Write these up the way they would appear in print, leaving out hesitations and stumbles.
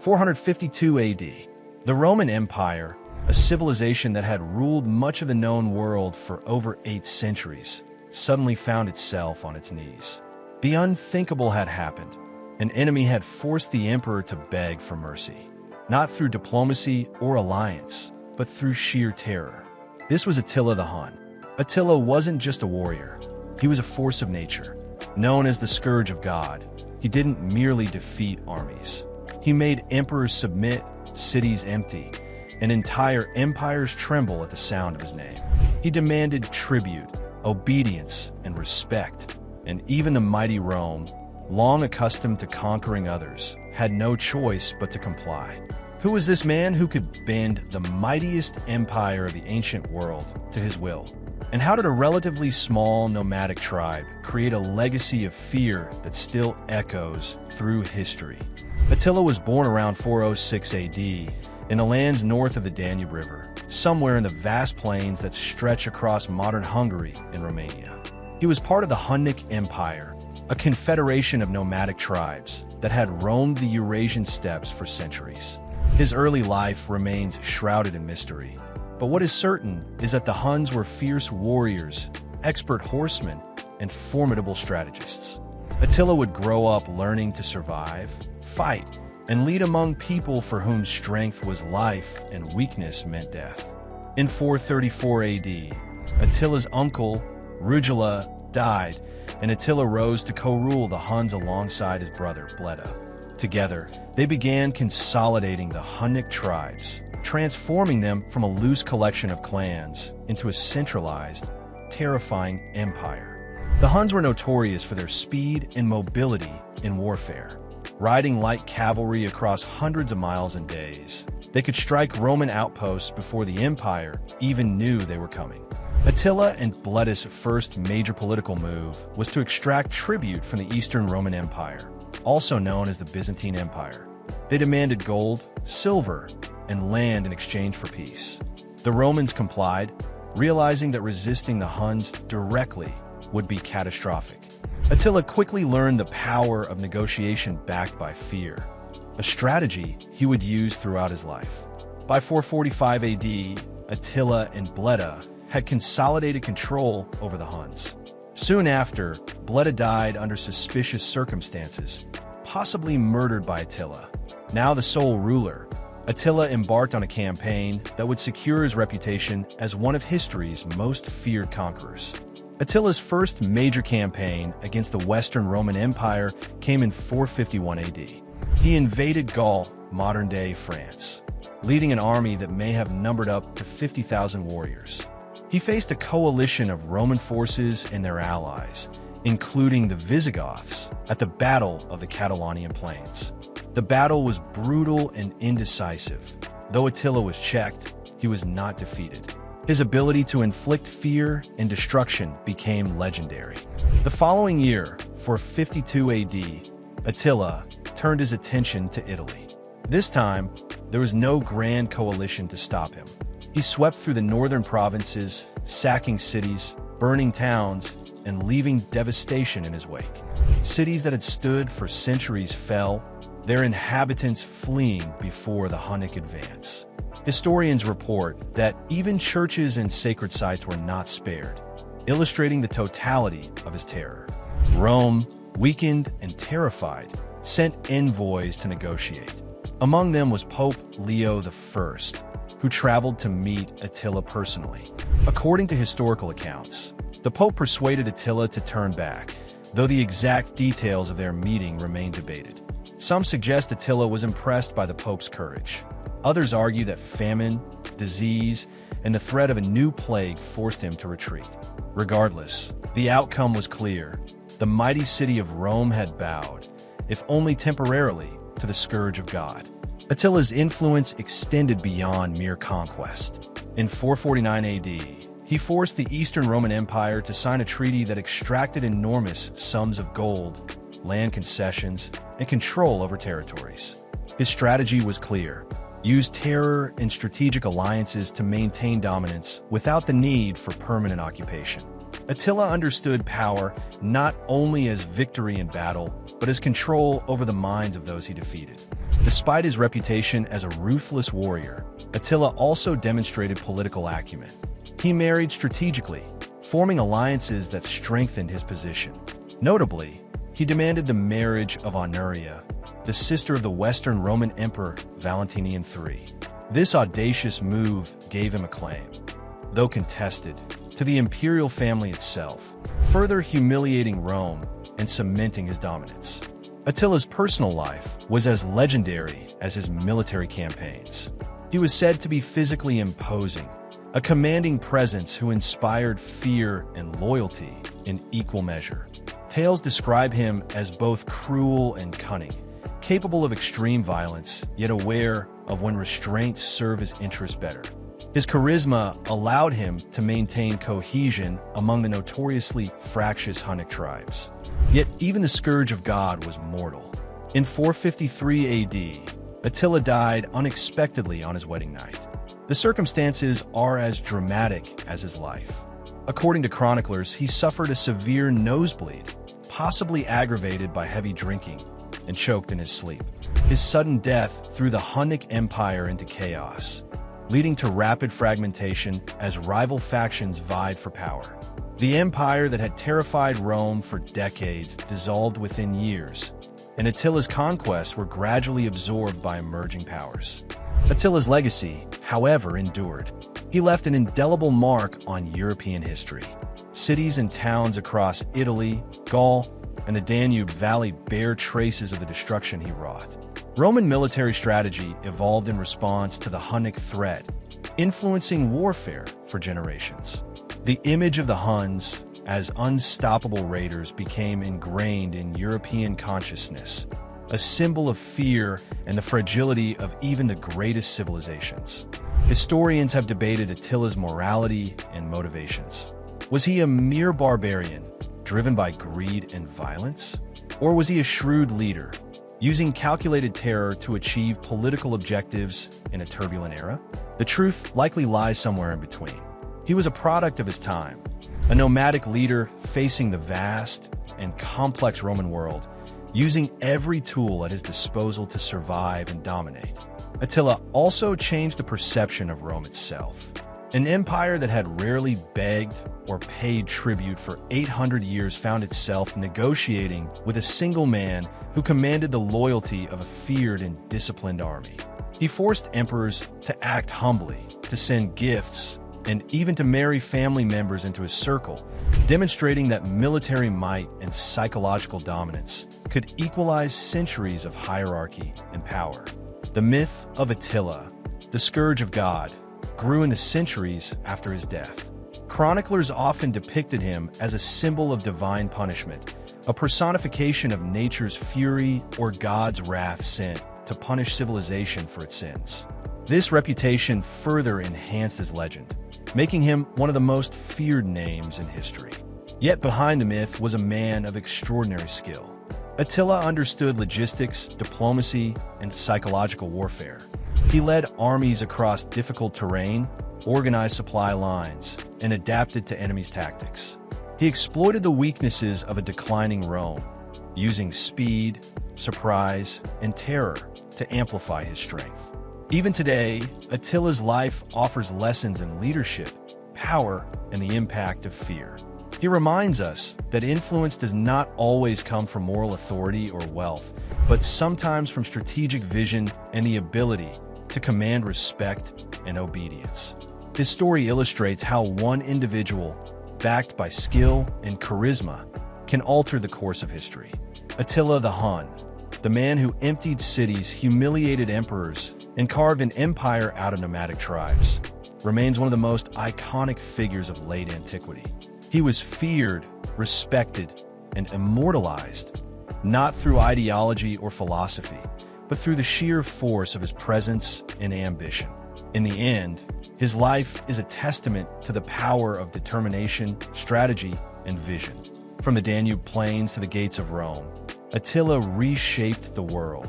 452 AD. The Roman Empire, a civilization that had ruled much of the known world for over 8 centuries, suddenly found itself on its knees. The unthinkable had happened. An enemy had forced the emperor to beg for mercy, not through diplomacy or alliance, but through sheer terror. This was Attila the Hun. Attila wasn't just a warrior. He was a force of nature. Known as the Scourge of God, he didn't merely defeat armies. He made emperors submit, cities empty, and entire empires tremble at the sound of his name. He demanded tribute, obedience, and respect, and even the mighty Rome, long accustomed to conquering others, had no choice but to comply. Who was this man who could bend the mightiest empire of the ancient world to his will? And how did a relatively small nomadic tribe create a legacy of fear that still echoes through history? Attila was born around 406 AD in the lands north of the Danube River, somewhere in the vast plains that stretch across modern Hungary and Romania. He was part of the Hunnic Empire, a confederation of nomadic tribes that had roamed the Eurasian steppes for centuries. His early life remains shrouded in mystery, but what is certain is that the Huns were fierce warriors, expert horsemen, and formidable strategists. Attila would grow up learning to survive, fight, and lead among people for whom strength was life and weakness meant death. In 434 AD, Attila's uncle, Rugila, died, and Attila rose to co-rule the Huns alongside his brother, Bleda. Together, they began consolidating the Hunnic tribes, transforming them from a loose collection of clans into a centralized, terrifying empire. The Huns were notorious for their speed and mobility in warfare. Riding light cavalry across hundreds of miles in days, they could strike Roman outposts before the empire even knew they were coming. Attila and Bleda's first major political move was to extract tribute from the Eastern Roman Empire, also known as the Byzantine Empire. They demanded gold, silver, and land in exchange for peace. The Romans complied, realizing that resisting the Huns directly would be catastrophic. Attila quickly learned the power of negotiation backed by fear, a strategy he would use throughout his life. By 445 AD, Attila and Bleda had consolidated control over the Huns. Soon after, Bleda died under suspicious circumstances, possibly murdered by Attila. Now the sole ruler, Attila embarked on a campaign that would secure his reputation as one of history's most feared conquerors. Attila's first major campaign against the Western Roman Empire came in 451 AD. He invaded Gaul, modern-day France, leading an army that may have numbered up to 50,000 warriors. He faced a coalition of Roman forces and their allies, including the Visigoths, at the Battle of the Catalonian Plains. The battle was brutal and indecisive. Though Attila was checked, he was not defeated. His ability to inflict fear and destruction became legendary. The following year, 452 AD, Attila turned his attention to Italy. This time, there was no grand coalition to stop him. He swept through the northern provinces, sacking cities, burning towns, and leaving devastation in his wake. Cities that had stood for centuries fell, their inhabitants fleeing before the Hunnic advance. Historians report that even churches and sacred sites were not spared, illustrating the totality of his terror. Rome, weakened and terrified, sent envoys to negotiate. Among them was Pope Leo I, who traveled to meet Attila personally. According to historical accounts, the Pope persuaded Attila to turn back, though the exact details of their meeting remain debated. Some suggest Attila was impressed by the Pope's courage. Others argue that famine, disease, and the threat of a new plague forced him to retreat. Regardless, the outcome was clear. The mighty city of Rome had bowed, if only temporarily, to the Scourge of God. Attila's influence extended beyond mere conquest. In 449 AD, he forced the Eastern Roman Empire to sign a treaty that extracted enormous sums of gold, land concessions, and control over territories. His strategy was clear: use terror and strategic alliances to maintain dominance without the need for permanent occupation. Attila understood power not only as victory in battle, but as control over the minds of those he defeated. Despite his reputation as a ruthless warrior, Attila also demonstrated political acumen. He married strategically, forming alliances that strengthened his position. Notably, he demanded the marriage of Honoria, the sister of the Western Roman Emperor Valentinian III. This audacious move gave him a claim, though contested, to the imperial family itself, further humiliating Rome and cementing his dominance. Attila's personal life was as legendary as his military campaigns. He was said to be physically imposing, a commanding presence who inspired fear and loyalty in equal measure. Tales describe him as both cruel and cunning, capable of extreme violence, yet aware of when restraints serve his interests better. His charisma allowed him to maintain cohesion among the notoriously fractious Hunnic tribes. Yet even the Scourge of God was mortal. In 453 AD, Attila died unexpectedly on his wedding night. The circumstances are as dramatic as his life. According to chroniclers, he suffered a severe nosebleed, possibly aggravated by heavy drinking, and choked in his sleep. His sudden death threw the Hunnic Empire into chaos, leading to rapid fragmentation as rival factions vied for power. The empire that had terrified Rome for decades dissolved within years, and Attila's conquests were gradually absorbed by emerging powers. Attila's legacy, however, endured. He left an indelible mark on European history. Cities and towns across Italy, Gaul, and the Danube Valley bear traces of the destruction he wrought. Roman military strategy evolved in response to the Hunnic threat, influencing warfare for generations. The image of the Huns as unstoppable raiders became ingrained in European consciousness, a symbol of fear and the fragility of even the greatest civilizations. Historians have debated Attila's morality and motivations. Was he a mere barbarian, driven by greed and violence? Or was he a shrewd leader, using calculated terror to achieve political objectives in a turbulent era? The truth likely lies somewhere in between. He was a product of his time, a nomadic leader facing the vast and complex Roman world, using every tool at his disposal to survive and dominate. Attila also changed the perception of Rome itself. An empire that had rarely begged or paid tribute for 800 years found itself negotiating with a single man who commanded the loyalty of a feared and disciplined army. He forced emperors to act humbly, to send gifts, and even to marry family members into his circle, demonstrating that military might and psychological dominance could equalize centuries of hierarchy and power. The myth of Attila, the Scourge of God, grew in the centuries after his death. Chroniclers often depicted him as a symbol of divine punishment, a personification of nature's fury or God's wrath sent to punish civilization for its sins. This reputation further enhanced his legend, making him one of the most feared names in history. Yet behind the myth was a man of extraordinary skill. Attila understood logistics, diplomacy, and psychological warfare. He led armies across difficult terrain, organized supply lines, and adapted to enemies' tactics. He exploited the weaknesses of a declining Rome, using speed, surprise, and terror to amplify his strength. Even today, Attila's life offers lessons in leadership, power, and the impact of fear. He reminds us that influence does not always come from moral authority or wealth, but sometimes from strategic vision and the ability to command respect and obedience. His story illustrates how one individual, backed by skill and charisma, can alter the course of history. Attila the Hun, the man who emptied cities, humiliated emperors, and carved an empire out of nomadic tribes, remains one of the most iconic figures of late antiquity. He was feared, respected, and immortalized, not through ideology or philosophy, but through the sheer force of his presence and ambition. In the end, his life is a testament to the power of determination, strategy, and vision. From the Danube plains to the gates of Rome, Attila reshaped the world,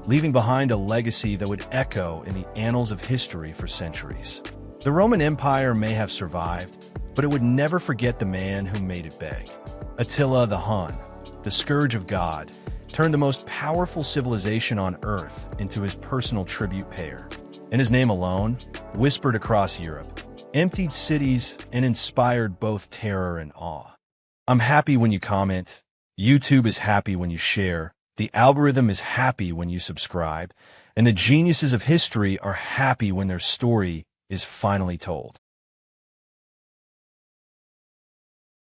leaving behind a legacy that would echo in the annals of history for centuries. The Roman Empire may have survived, but it would never forget the man who made it beg. Attila the Hun, the Scourge of God, turned the most powerful civilization on Earth into his personal tribute payer. And his name alone, whispered across Europe, emptied cities and inspired both terror and awe. I'm happy when you comment. YouTube is happy when you share. The algorithm is happy when you subscribe. And the geniuses of history are happy when their story is finally told.